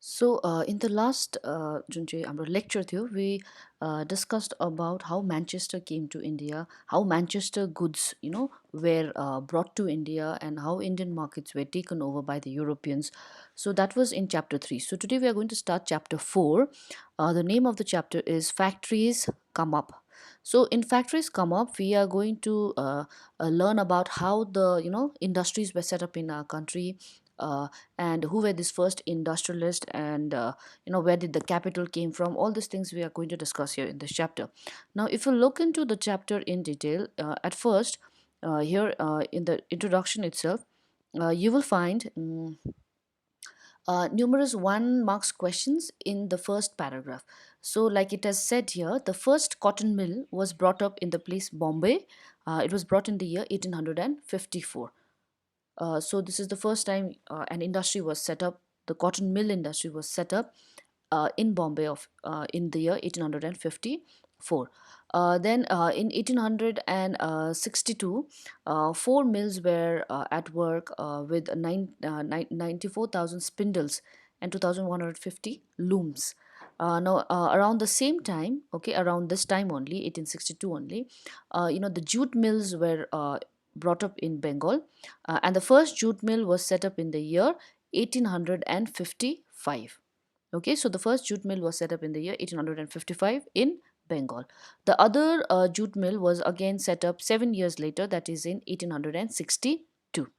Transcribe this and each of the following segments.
In the last जुन चाहिँ हाम्रो lecture थियो, we discussed about how Manchester came to India, how Manchester goods, were brought to India, and how Indian markets were taken over by the Europeans. So that was in chapter 3. So today we are going to start chapter 4. The name of the chapter is Factories Come Up. So in Factories Come Up, we are going to learn about how the industries were set up in our country, and who were these first industrialists, and where did the capital came from. All these things we are going to discuss here in this chapter. Now if you look into the chapter in detail, at first, here in the introduction itself, you will find numerous one marks questions in the first paragraph. So like it has said here, the first cotton mill was brought up in the place Bombay. It was brought in the year 1854. So this is the first time an industry was set up. The cotton mill industry was set up in Bombay in the year 1854. Then in 1862, four mills were at work with 94,000 spindles and 2,150 looms. Now, around the same time, okay, around this time only, 1862 only, the jute mills were brought up in Bengal, and the first jute mill was set up in the year 1855. Okay, so the first jute mill was set up in the year 1855 in Bengal. The other jute mill was again set up 7 years later, that is in 1862.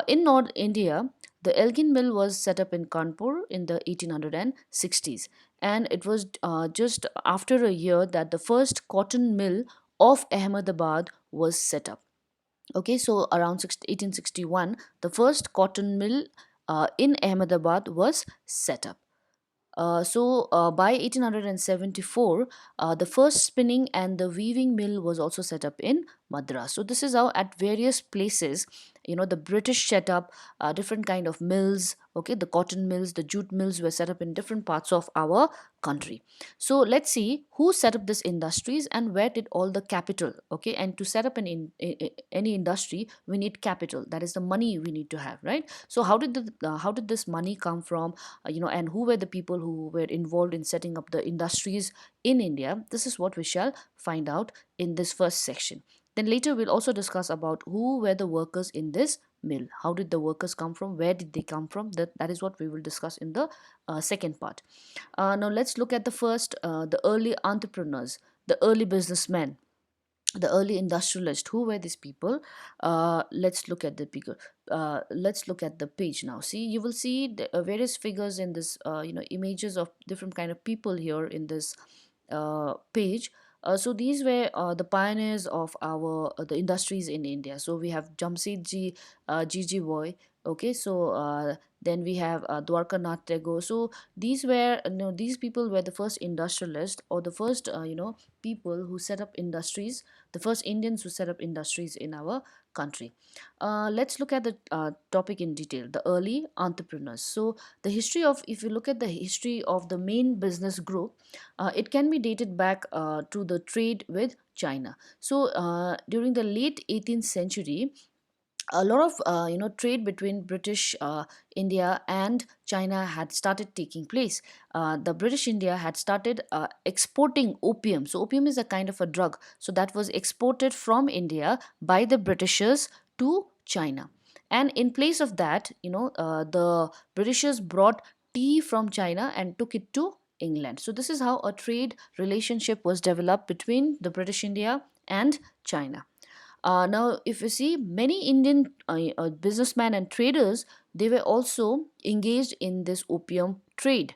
In North India, the Elgin mill was set up in Kanpur in the 1860s, and it was just after a year that the first cotton mill of Ahmedabad was set up. Okay, so around 1861, the first cotton mill in Ahmedabad was set up. By 1874, the first spinning and the weaving mill was also set up in Madras. So this is how at various places, the British set up different kind of mills. Okay, the cotton mills, the jute mills were set up in different parts of our country. So let's see who set up these industries and where did all the capital. Okay, and to set up any industry, we need capital. That is the money we need to have, right? So how did this money come from? And who were the people who were involved in setting up the industries in India? This is what we shall find out in this first section. Then later we'll also discuss about who were the workers in this mill. How did the workers come from? Where did they come from? That is what we will discuss in the second part. Now let's look at the first, the early entrepreneurs, the early businessmen, the early industrialists. Who were these people? Let's look at the figure. Let's look at the page now. See, you will see the, various figures in this, images of different kind of people here in this page. So these were the pioneers of our the industries in India. So we have Jamsetji Gigi Boy. Okay, so then we have Dwarka Nath Tagore. So these were, these people were the first industrialists, or the first people who set up industries, the first Indians who set up industries in our country. Let's look at the topic in detail, the early entrepreneurs. So the history of, if you look at the history of the main business group, it can be dated back to the trade with China. So during the late 18th century, a lot of trade between British India and China had started taking place. The British India had started exporting opium. So opium is a kind of a drug, so that was exported from India by the Britishers to China. And in place of that, the Britishers brought tea from China and took it to England. So this is how a trade relationship was developed between the British India and China. Now, if you see, many Indian businessmen and traders, they were also engaged in this opium trade.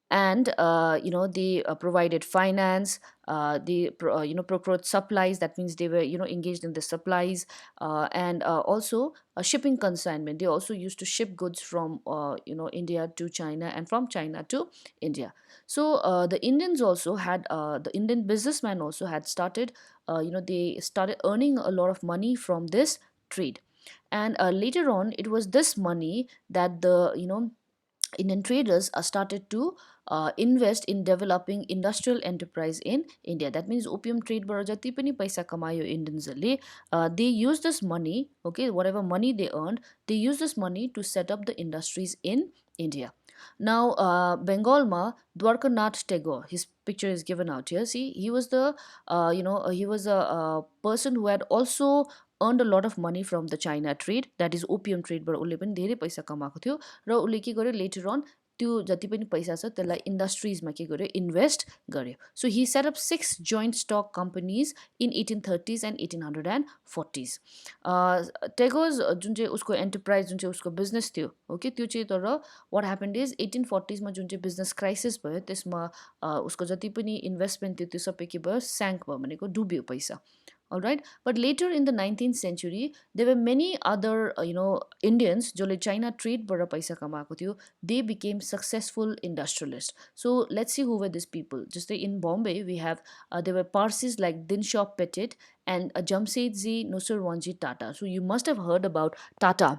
And they provided finance, procured supplies. That means they were engaged in the supplies, and also a shipping consignment. They also used to ship goods from India to China, and from China to India. So the Indians also had, the Indian businessmen also had started, they started earning a lot of money from this trade. And later on, it was this money that the Indian traders started to invest in developing industrial enterprise in India. That means opium trade बाट जति पनि पैसा कमायो Indiansहरूले, they use this money, okay, whatever money they earned, they use this money to set up the industries in India. Now, Bengalma, Dwarkanath Tagore, his picture is given out here. See, he was he was a person who had also earned a lot of money from the China trade, that is opium trade, but उसले पनि धेरै पैसा कमाएको थियो र उसले के गर्यो later on त्यो जति पनि पैसा छ त्यसलाई इन्डस्ट्रिजमा के गर्यो इन्भेस्ट गर्यो so he set up 6 joint stock companies in 1830s and 1840s टेगोज जुन चाहिँ उसको एन्टरप्राइज जुन चाहिँ उसको बिजनेस थियो ओके त्यो चाहिँ तर वाट ह्यापन्ड इज 1840sमा जुन चाहिँ बिजनेस क्राइसिस भयो त्यसमा उसको जति पनि इन्भेस्टमेन्ट थियो त्यो सबै के भयो स्याङ्क भयो भनेको डुब्यो पैसा all right but later in the 19th century there were many other Indians जसले चाइना ट्रेडबाट पैसा कमाएको थियो they became successful industrialists so let's see who were these people जस्तै in Bombay we have there were Parsis like Dinshaw Petit and Jamsetji Nusserwanji Tata so you must have heard about Tata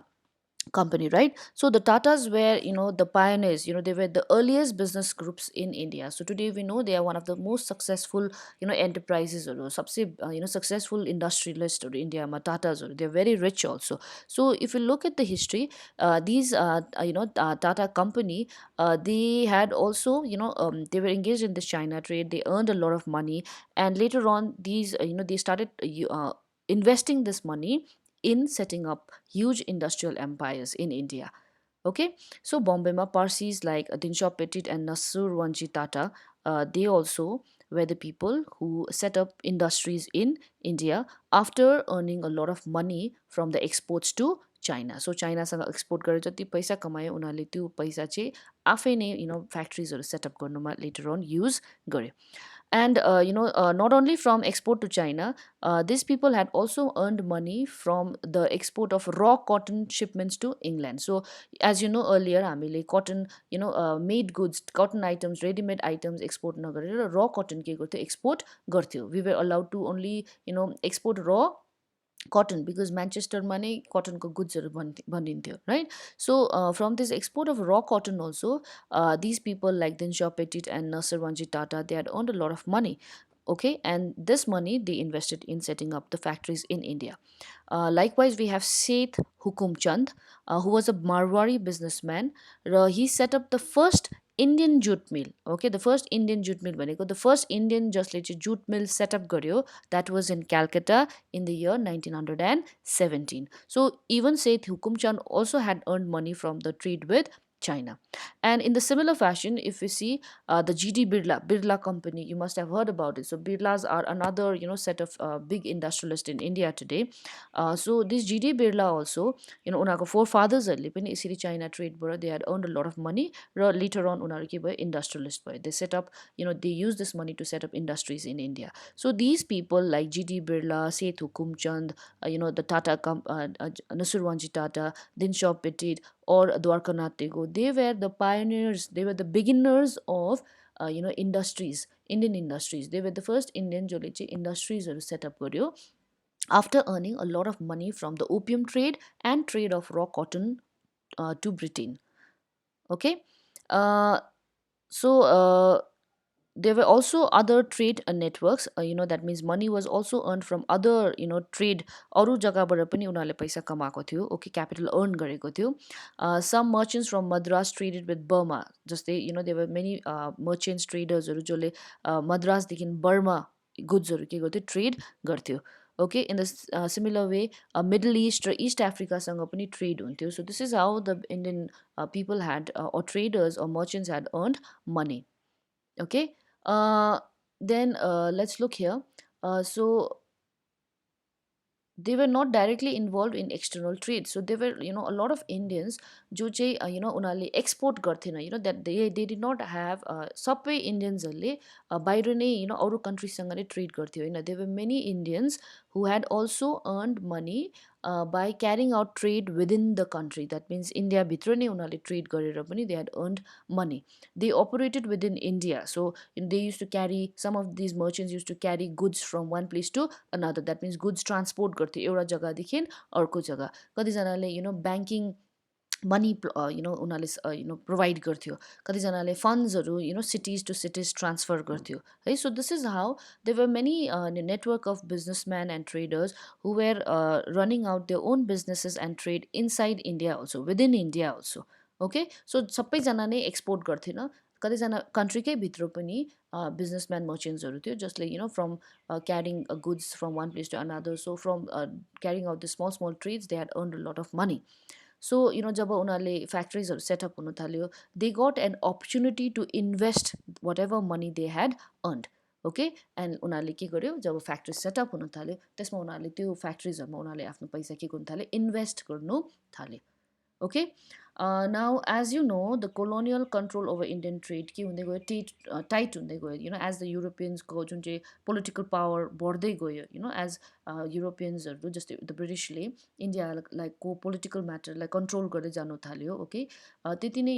company, right? So the Tatas were the pioneers, they were the earliest business groups in India. So today we know they are one of the most successful enterprises or सबसे successful industrialists or India ma Tatas or they're very rich also. So if you look at the history, these Tata company, they had also they were engaged in this China trade, they earned a lot of money, and later on these they started investing this money in setting up huge industrial empires in India. Okay, so Bombay ma Parsis like Dinshaw Petit and Nasrwanji Tata, they also were the people who set up industries in India after earning a lot of money from the exports to China. So China सँग export गरेर जति पैसा कमायो उनीहरूले त्यो पैसा चाहिँ आफै नै फ्याक्ट्रिजहरू सेटअप गर्नुमा later on use गर्यो and not only from export to China, these people had also earned money from the export of raw cotton shipments to England. So as you know earlier हामीले cotton made goods cotton items ready made items export नगरेर raw cotton के गर्थ्यो export गर्थ्यो we were allowed to only export raw cotton because Manchesterमा नै कटनको गुड्सहरू बनिन्थ्यो right so from this export of raw cotton also these people like Dinshaw Petit and Nasrwanji Tata they had earned a lot of money okay and this money they invested in setting up the factories in India likewise we have Seth Hukum Chand who was a Marwari businessman he set up the first Indian jute mill okay the first Indian jute mill भनेको the first Indian जसले चाहिँ jute mill set up गर्यो that was in Calcutta in the year 1917 so even Seth Hukum Chand also had earned money from the trade with China. And in the similar fashion, if we see the GD Birla company, you must have heard about it. So Birlas are another, set of big industrialists in India today. So this GD Birla also, unako forefathers पनि यसरी China trade बाट they had earned a lot of money. Later on, उनीहरू के भयो industrialist भयो. They set up, they use this money to set up industries in India. So these people like GD Birla, Seth Hukum Chand, the Tata, Nasrwanji Tata, Dinshaw Petit, or Dwarkanath Tagore, they were the pioneers, they were the beginners of industries, Indian industries. They were the first Indian जसले चाहिँ इन्डस्ट्रिजहरू setup गर्यो after earning a lot of money from the opium trade and trade of raw cotton to Britain. Okay, so there were also other trade networks that means money was also earned from other trade अरू जग्गाबाट पनि उनीहरूले पैसा कमाएको थियो okay capital earn गरेको थियो some merchants from Madras traded with Burma जस्तै there were many merchants traders जसले मद्रासदेखि बर्मा गुड्सहरू के गर्थ्यो ट्रेड गर्थ्यो okay in this similar way Middle East or East Africa सँग पनि trade हुन्थ्यो so this is how the Indian people had or traders or merchants had earned money okay then let's look here so they were not directly involved in external trade so there were a lot of Indians जो चाहिँ उनीहरूले export गर्थेन that they did not have सबै इन्डियन्सहरूले बाहिर नै अरू कन्ट्रीसँग नै trade गर्थ्यो होइन there were many Indians who had also earned money by carrying out trade within the country that means India भित्र नै उनीहरूले ट्रेड गरेर पनि they had earned money they operated within India so they used to carry some of these merchants used to carry goods from one place to another that means goods transport गर्थ्यो एउटा जग्गादेखि अर्को जग्गा कतिजनाले banking money उनीहरूले provide गर्थ्यो कतिजनाले फन्ड्सहरू cities to cities transfer गर्थ्यो है so this is how there were many network of businessman and traders who were running out their own businesses and trade inside India also within India also okay so सबैजना नै export गर्थेन कतिजना कन्ट्रीकै भित्र पनि businessman मर्चेन्ट्सहरू थियो जसले from carrying goods from one place to another so from carrying out the small small trades they had earn a lot of money so जब उनीहरूले फ्याक्ट्रिजहरू सेटअप हुन थाल्यो they got an opportunity to invest whatever money they had earned okay and उनीहरूले के गर्यो जब factory setup हुन थाल्यो त्यसमा उनीहरूले त्यो फ्याक्ट्रिजहरूमा उनीहरूले आफ्नो पैसा के गर्नु थाल्यो इन्भेस्ट गर्नु थाल्यो okay now as you know the colonial control over Indian trade के हुँदै गयो tight हुँदै गयो as the Europeans को जुन चाहिँ political power बढ्दै गयो as Europeansहरू जस्तै the Britishले इन्डियालाई को political matter control गर्दै जानु थाल्यो okay त्यति नै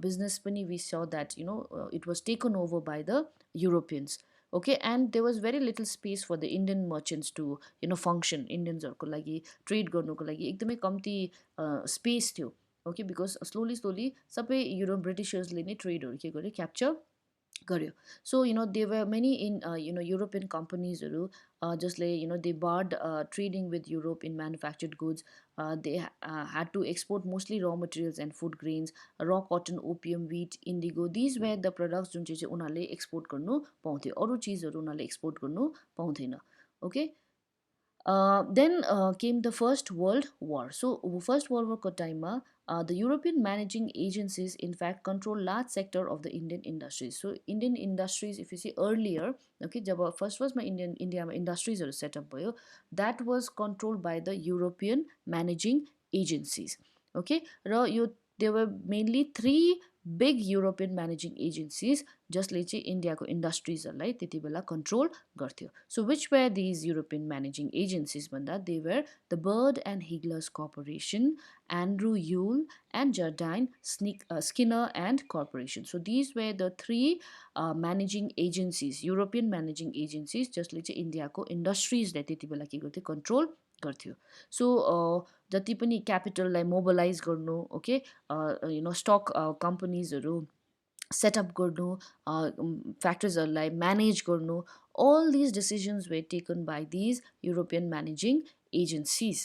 business पनि we saw that it was taken over by the Europeans okay and there was very little space for the Indian merchants to function Indiansहरूको लागि ट्रेड गर्नुको लागि एकदमै कम्ती स्पेस थियो ओके बिकज स्लोली सबै ब्रिटिसर्सले नै ट्रेडहरू के गर्यो क्याप्चर गर्यो सो दे वर मेनी इन युरोपियन कम्पनीजहरू जसले they barred trading with Europe in manufactured goods they had to export mostly raw materials and food grains र cotton opium wheat indigo these were the products जुन चाहिँ उनीहरूले export गर्नु पाउँथ्यो अरू चिजहरू उनीहरूले एक्सपोर्ट गर्नु पाउँथेन okay then came the First World War. So, First World War time the European managing agencies in fact control large sector of the Indian industries. So, Indian industries, if you see earlier, okay, जब first was my India industries are set up भयो, that was controlled by the European managing agencies. Okay, र यो there were mainly three big European managing agencies जसले चाहिँ इन्डियाको इन्डस्ट्रिजहरूलाई त्यति बेला control गर्थ्यो so which were these European managing agencies भन्दा they were the Bird and Heilgers corporation Andrew Yule and Jardine Skinner and corporation so these were the three managing agencies European managing agencies जसले चाहिँ इन्डियाको इन्डस्ट्रिजलाई त्यति बेला के गर्थ्यो control गर्थ्यो सो जति पनि क्यापिटललाई मोबलाइज गर्नु ओके स्टक कम्पनीजहरू सेटअप गर्नु फ्याक्ट्रिजहरूलाई म्यानेज गर्नु all these decisions were taken by these European managing agencies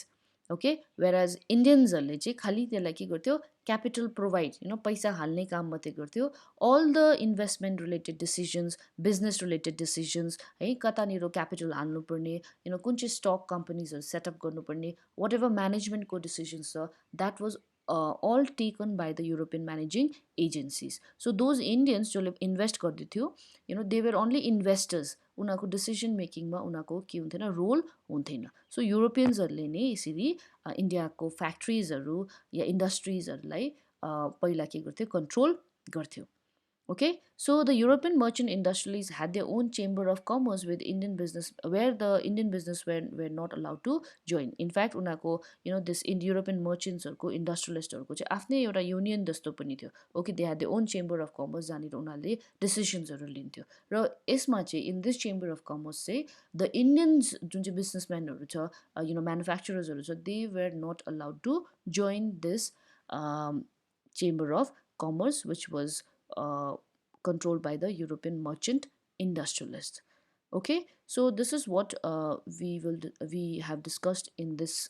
okay whereas Indiansहरूले चाहिँ खालि त्यसलाई के गर्थ्यो क्यापिटल प्रोभाइड पैसा हाल्ने काम मात्रै गर्थ्यो all the investment related decisions business related decisions है कतानिर क्यापिटल हाल्नुपर्ने कुन चाहिँ स्टक कम्पनीजहरू सेटअप गर्नुपर्ने वाट एभर म्यानेजमेन्टको डिसिजन्स छ that was all taken by the European managing agencies. So those Indians जो इन्भेस्ट गर्दै थियो they were only investors उनीहरूको डिसिजन मेकिङमा उनीहरूको के हुन्थेन रोल हुन्थेन सो युरोपियन्सहरूले नै यसरी इन्डियाको फ्याक्ट्रिजहरू या इन्डस्ट्रिजहरूलाई पहिला के गर्थ्यो कन्ट्रोल गर्थ्यो Okay, so the European merchant industrialists had their own chamber of commerce with Indian business, where the Indian business were not allowed to join. In fact, उनीहरूको this in European merchantsहरूको इन्डस्ट्रियलिस्टहरूको चाहिँ आफ्नै एउटा युनियन जस्तो पनि थियो okay they had there on chamber of commerce जहाँनिर उनीहरूले डिसिजन्सहरू लिन्थ्यो र यसमा चाहिँ in this chamber of commerce चाहिँ द इन्डियन्स जुन चाहिँ बिजनेसम्यानहरू छ म्यानुफ्याक्चरर्सहरू छ they were not allowed to join this chamber of commerce which was controlled by the European merchant industrialists. Okay, so this is what we have discussed in this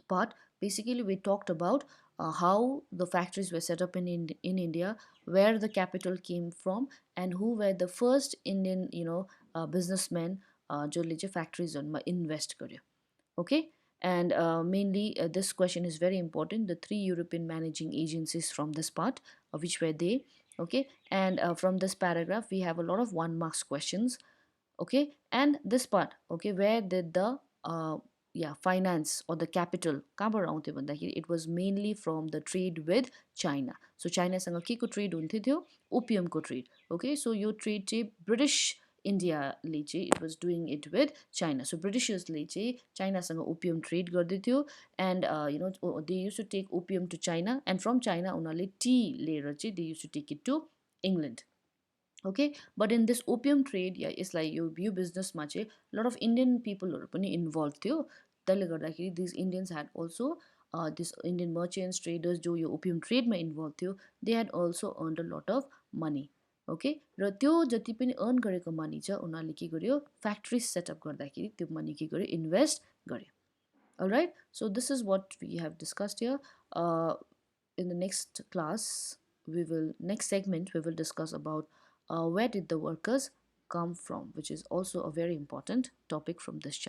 part. Basically, we talked about how the factories were set up in India, where the capital came from, and who were the first Indian businessmen जसले चाहिँ फ्याक्ट्रिजहरूमा invest गर्यो okay and mainly this question is very important the three European managing agencies from this part which were they okay and from this paragraph we have a lot of 1 marks questions okay and this part okay where did the finance or the capital कहाँबाट आउँथ्यो भन्दाखेरि it was mainly from the trade with China so China सँग के को trade हुन्थ्यो त्यो opium को trade okay so यो trade चाहिँ British इन्डियाले चाहिँ it was doing it with China so ब्रिटिसर्सले चाहिँ चाइनासँग ओपियम ट्रेड गर्दै थियो and they use to take opium to China and from China उनीहरूले टी लिएर चाहिँ they use to take it to England okay but in this opium trade या यसलाई यो बिजनेसमा चाहिँ लट अफ इन्डियन पिपलहरू पनि इन्भल्भ थियो त्यसले गर्दाखेरि this Indians had also this Indian merchants traders जो यो ओपियम ट्रेडमा इन्भल्भ थियो they had also earn a lot of money okay र त्यो जति पनि अर्न गरेको मनी छ उनीहरूले के गर्यो फ्याक्ट्रिज सेटअप गर्दाखेरि त्यो मनी के गर्यो इन्भेस्ट गर्यो alright so this is what we have discussed here in the next class, next segment we will discuss about where did the workers come from, which is also a very important topic from this chapter.